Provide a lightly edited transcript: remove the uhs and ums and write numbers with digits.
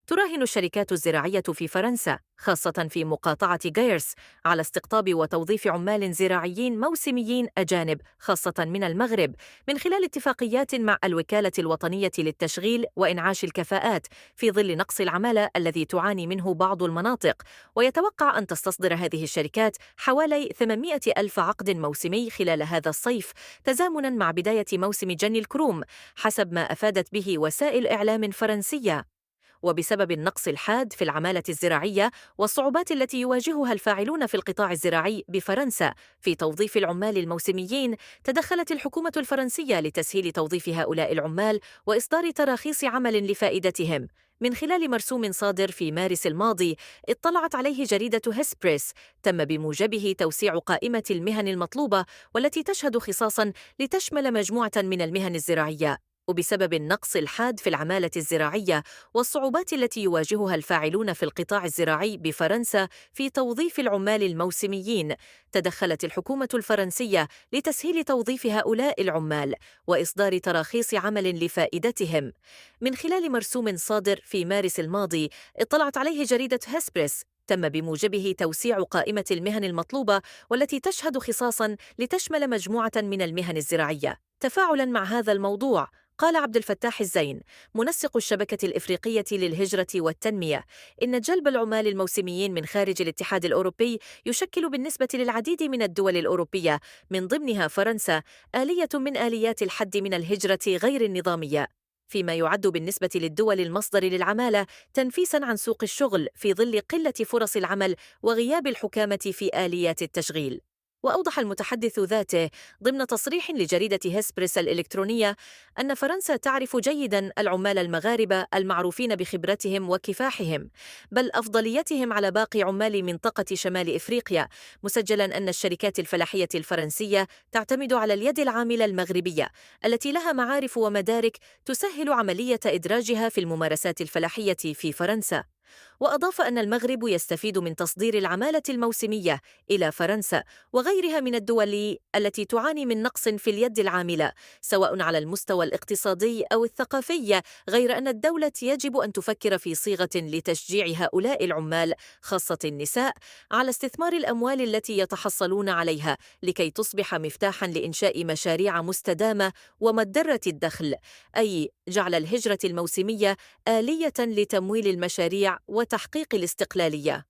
تراهن الشركات الزراعية في فرنسا خاصة في مقاطعة غيرس على استقطاب وتوظيف عمال زراعيين موسميين أجانب خاصة من المغرب من خلال اتفاقيات مع الوكالة الوطنية للتشغيل وإنعاش الكفاءات في ظل نقص العمالة الذي تعاني منه بعض المناطق. ويتوقع أن تستصدر هذه الشركات حوالي 800 ألف عقد موسمي خلال هذا الصيف تزامنا مع بداية موسم جني الكروم حسب ما أفادت به وسائل إعلام فرنسية. وبسبب النقص الحاد في العمالة الزراعية والصعوبات التي يواجهها الفاعلون في القطاع الزراعي بفرنسا في توظيف العمال الموسميين، تدخلت الحكومة الفرنسية لتسهيل توظيف هؤلاء العمال وإصدار تراخيص عمل لفائدتهم. من خلال مرسوم صادر في مارس الماضي اطلعت عليه جريدة هسبريس، تم بموجبه توسيع قائمة المهن المطلوبة والتي تشهد خصاصاً لتشمل مجموعة من المهن الزراعية. وبسبب النقص الحاد في العمالة الزراعية والصعوبات التي يواجهها الفاعلون في القطاع الزراعي بفرنسا في توظيف العمال الموسميين، تدخلت الحكومة الفرنسية لتسهيل توظيف هؤلاء العمال وإصدار تراخيص عمل لفائدتهم. من خلال مرسوم صادر في مارس الماضي اطلعت عليه جريدة هسبريس، تم بموجبه توسيع قائمة المهن المطلوبة والتي تشهد خصاصاً لتشمل مجموعة من المهن الزراعية. تفاعلاً مع هذا الموضوع، قال عبد الفتاح الزين منسق الشبكة الإفريقية للهجرة والتنمية إن جلب العمال الموسميين من خارج الاتحاد الأوروبي يشكل بالنسبة للعديد من الدول الأوروبية من ضمنها فرنسا آلية من آليات الحد من الهجرة غير النظامية، فيما يعد بالنسبة للدول المصدر للعمالة تنفيساً عن سوق الشغل في ظل قلة فرص العمل وغياب الحكامة في آليات التشغيل. وأوضح المتحدث ذاته ضمن تصريح لجريدة هسبريس الإلكترونية أن فرنسا تعرف جيداً العمال المغاربة المعروفين بخبرتهم وكفاحهم، بل أفضليتهم على باقي عمال منطقة شمال إفريقيا، مسجلاً أن الشركات الفلاحية الفرنسية تعتمد على اليد العاملة المغربية التي لها معارف ومدارك تسهل عملية إدراجها في الممارسات الفلاحية في فرنسا. وأضاف أن المغرب يستفيد من تصدير العمالة الموسمية إلى فرنسا وغيرها من الدول التي تعاني من نقص في اليد العاملة سواء على المستوى الاقتصادي أو الثقافي، غير أن الدولة يجب أن تفكر في صيغة لتشجيع هؤلاء العمال خاصة النساء على استثمار الأموال التي يتحصلون عليها لكي تصبح مفتاحاً لإنشاء مشاريع مستدامة ومدرة الدخل، أي جعل الهجرة الموسمية آلية لتمويل المشاريع وتحقيق الاستقلالية.